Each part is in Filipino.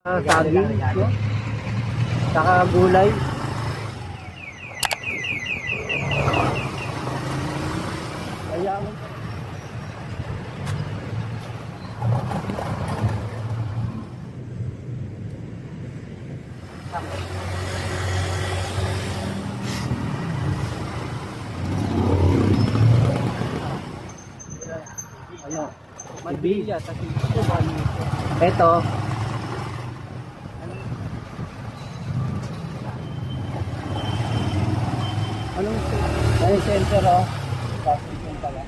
Saging, no? Saka gulay. Kaya ano, Mabilya, kasi ito, anong center, oh? Plastic yung pala.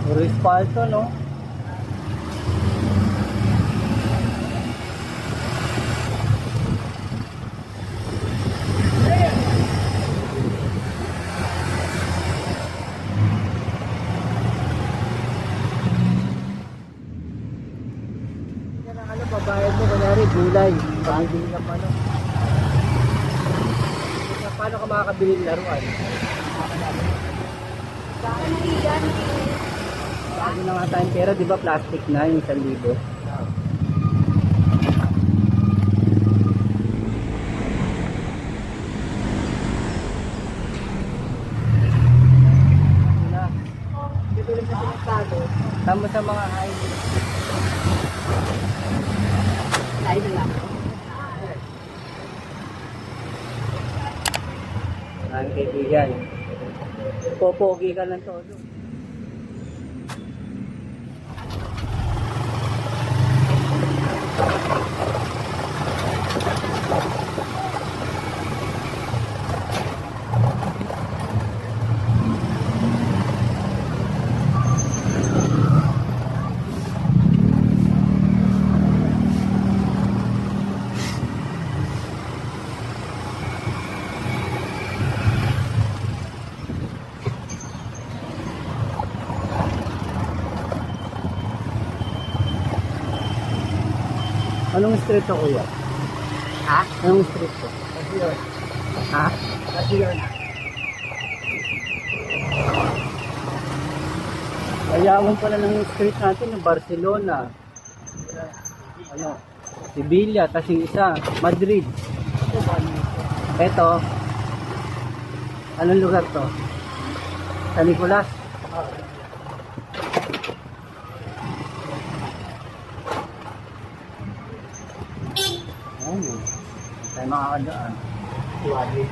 Puro espalto, no? Ano, babayad mo, kunyari, gulay. Pagibili ng ano. Paano ka makakabili ng laruan? Bago na nga tayong pera, di ba plastic na yung 1,000? Tama sa mga highway. Lain na lang. Ang kaibigan. Popogi ka ng todo. Anong street to, kuya? Ha? Anong street to? Kasi yun. Ha? Kasi yun. Ayawan pala ng street natin ng Barcelona. Ano? Sevilla, tas yung isa, Madrid. Eto. Anong lugar to? San Nicolas? Ayun. Tayo makakadaan. Suwadi.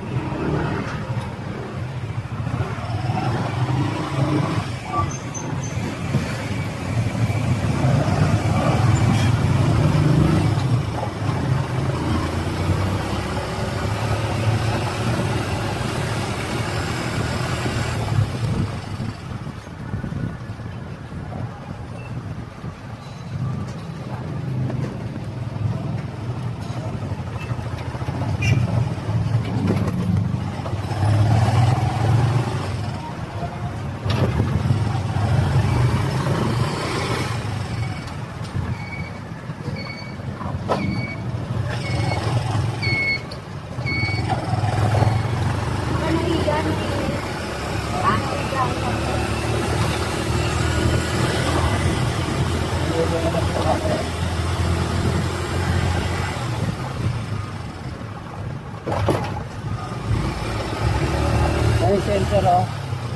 Ay, center, oh.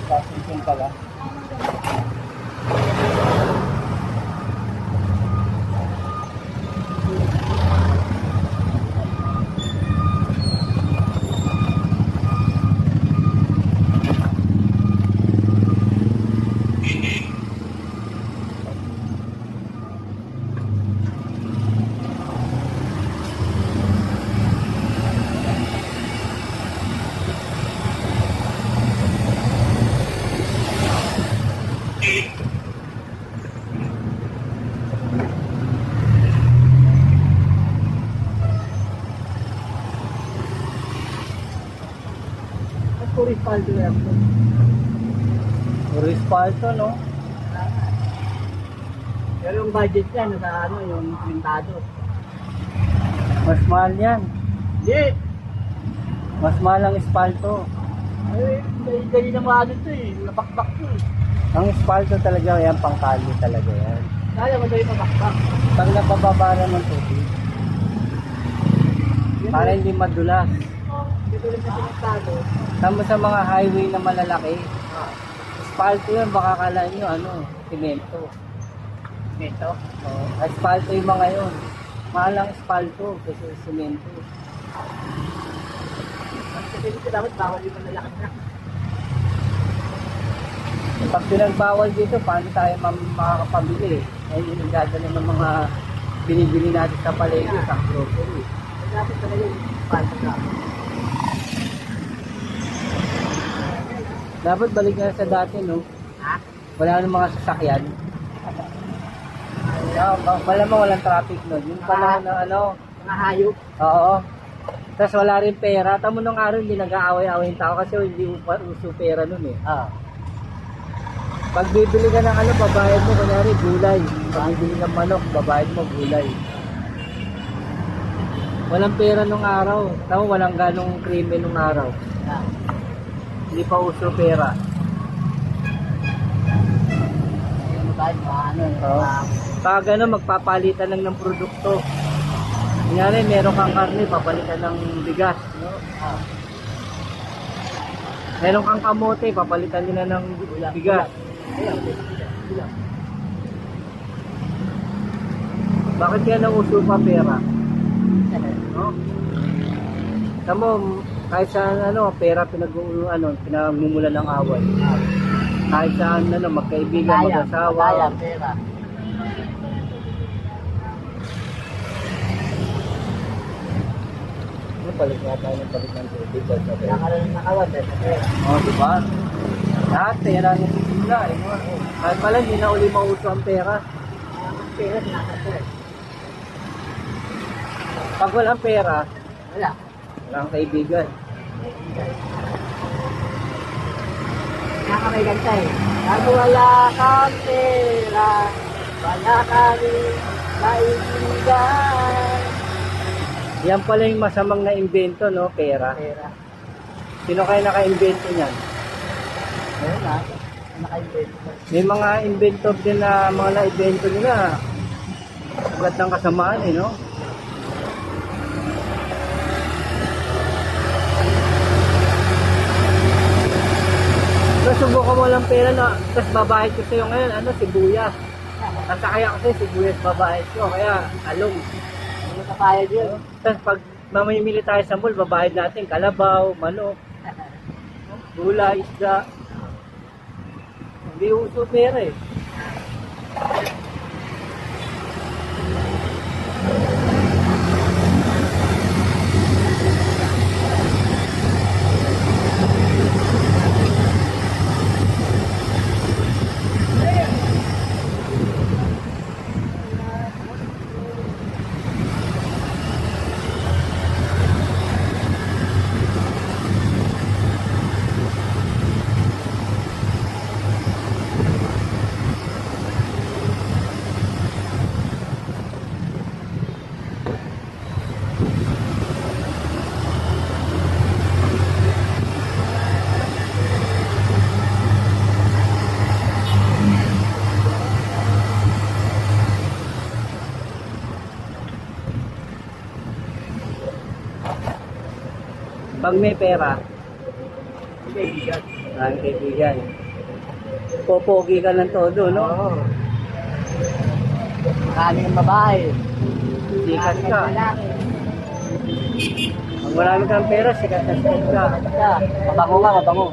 Plastic yung pala. Respaldo yan. Respaldo, no? Pero yung budget yan, sa ano, yung pintado. Mas mahal yan. Hindi. Mas mahal ang espalto. Ay, dali na mga ano to eh. Napakbak to eh. Ang espalto talaga yan, pangkali talaga yan. Kaya madali mapakbak. Pag napababara ng tubig, para hindi madulas. Dito rin na pinagtalo. Tama sa mga highway na malalaki, espalto yan, baka kala nyo, simento. Ito. Oh, espalto yung mga yun. Mahal ang espalto kasi simento. Kasi dito dapat bawal yung malalaki na. Pag pinagbawal dito, paano tayo makakapabili? Ay, yung dadala ng mga binibili natin sa palengke, sa grocery. Dapat talaga yung palto na. Dapat balik na sa dati, no? Ha? Wala nang mga sasakyan. Wala mo, walang traffic, no? Yung panahon na Mga hayop. oo. Tapos wala rin pera. Tamo nung araw, hindi nag-aaway-aaway yung tao kasi hindi uso pera nun eh. Pag bibili ka ng babayad mo, kunyari gulay. Pag bibili ng manok, babayad mo gulay. Walang pera nung araw. Tamo, walang ganong krimen nung araw. Hindi pa uso pera. Ano tayo, mga Oo. Pag magpapalitan lang ng produkto. Kunyari, meron kang karne, papalitan ng bigas. No? Meron kang kamote, papalitan nila ng bigas. Bakit kaya nauso pa pera? No? Tamo, kahit saan pera pinagmumula ng away. Kahit saan magkaibigan, mag-asawa. Pera. Palit nga tayo ng palit ng tubig. Nakawan pera. Diba? Lahat pera ng simula. Kahit pala hindi na uli mauso ang pera. Pera, nakakapera. Pag walang pera, Wala. walang kaibigan. Nakamay ganta eh. Pag wala kang pera, wala kami kaibigan. Yan pala yung masamang na-invento, no? Pera. Pera. Sino kaya naka-invento niyan? Ayun na. Naka-invent. May mga inventor din na mga na-invento nila. Ugat ng kasamaan, no? So, subukan mo lang pera, no? Tapos babayad ko sa'yo ngayon, sibuyas. Nasakaya ko sa'yo, sibuyas babayad ko. Kaya, along. Ano ka kaya yun? Tapos pag mamimili tayo sa mall, babayad natin kalabaw, manok, gulay, isda. Hindi uso pera eh. Pag may pera, Kaibigan. kaibigan, popogi ka ng todo, no? Oo. Maraming babae. Sikat ka. Lalaki. Pag marami kang pera, sikat na sikat ka. Mabango nga, mabango.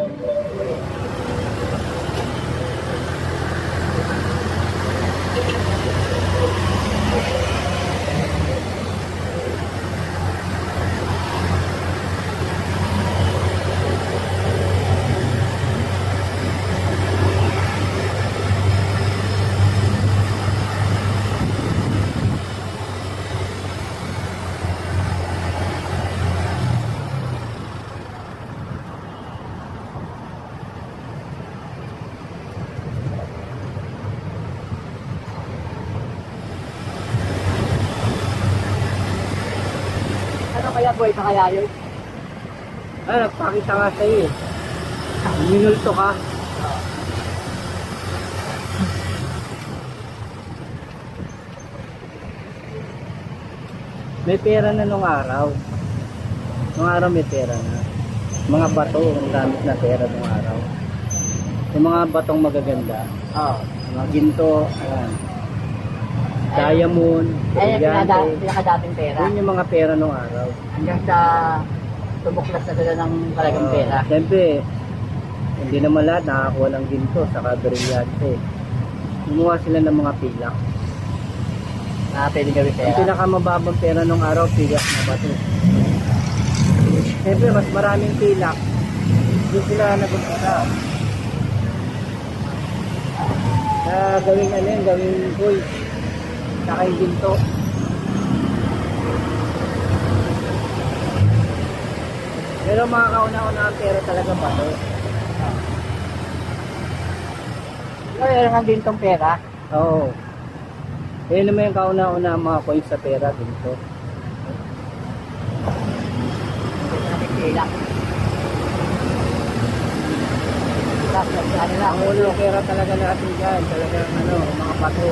buhay pa kaya yun? Ay, nagpakita nga sa'yo eh. Minulto ka. May pera na nung araw. Nung araw may pera na. Mga bato, ang gamit na pera nung araw. Yung mga batong magaganda. Oo. Mga ginto, ayan. Diamond, brilyante. Pinakadating pera. Yun yung mga pera nung araw. Hanggang sa tumuklas na sila ng talagang pera. Siyempre, hindi naman lahat nakakuha ng ginto saka brilyante. Gumawa sila ng mga pilak. Na pwede gawin Ang pera. pinakamababang pera nung araw, pilak na bato. Siyempre, mas maraming pilak. Doon sila nag-umpisa. Gawing ano yun, gawing gold. Saka yung ginto. Pero mga kauna-una ang pera talaga bato. Meron nga din tong pera. Oo. Yun naman yung kauna-una ang mga coins sa pera, ginto. Pera. Ano na? Ang unang pera talaga natin dyan, talagang ano, mga bato.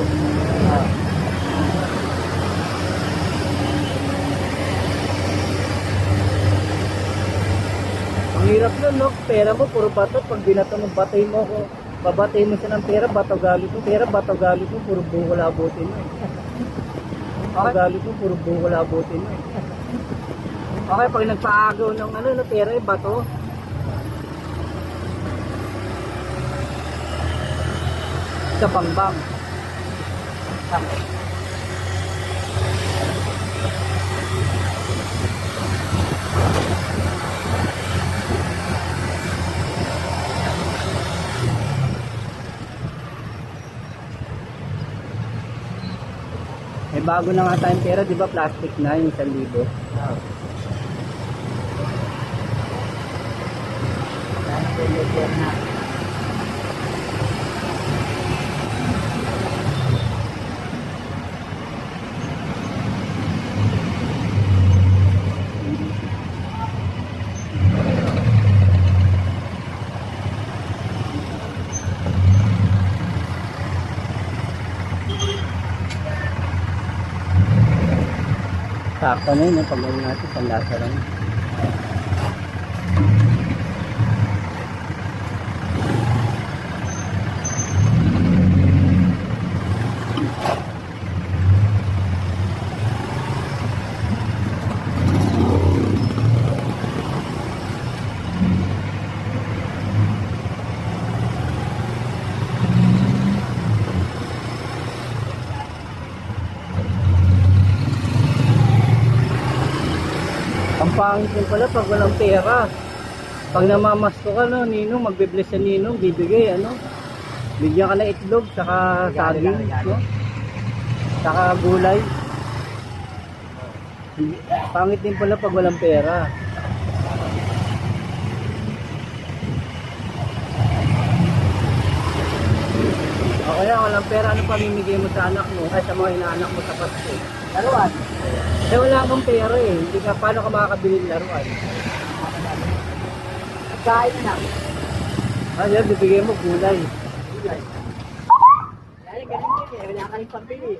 Ang hirap nun, no? Pera mo, puro bato. Pag binato mo, batay mo ko. Babatay mo siya ng pera, bato galit mo. Pera, bato galit mo, puro buko labutin mo. Bato galit mo, puro buko labutin mo. Okay, pag nagpaagaw ng ano, no, pera, bato. Sa bangbang. Eh bago na nga tayong pera, di ba plastic na yung 1,000? Sakto na yun, pag gawin natin, sandasa lang. Ang pangit din pala pag walang pera. Pag namamasko ka, no, Ninong, magbe-bless sa Ninong, bibigay, ano, bigyan ka na itlog, saka saging, no? Saka gulay. Pangit din pala pag walang pera. O kaya walang pera, ano pamimigay mo sa anak mo, ay sa mga inaanak mo sa Pasko? Laruan. Eh wala kang pera eh, hindi ka, paano ka makakabili ng laruan? Kain na. Yan, bibigay mo gulay. Kaya ganun din eh. Wala ka rin pambili.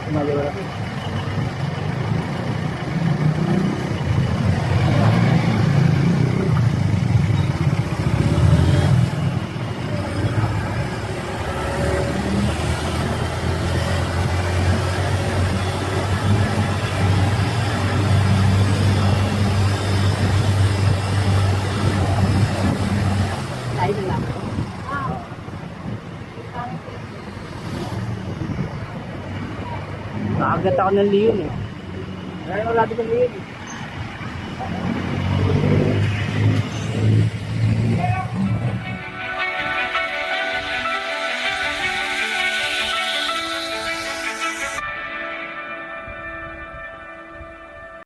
Maliwala. Kain na lang. Nakagat ako ng leon eh. Wala naman natin yung liit.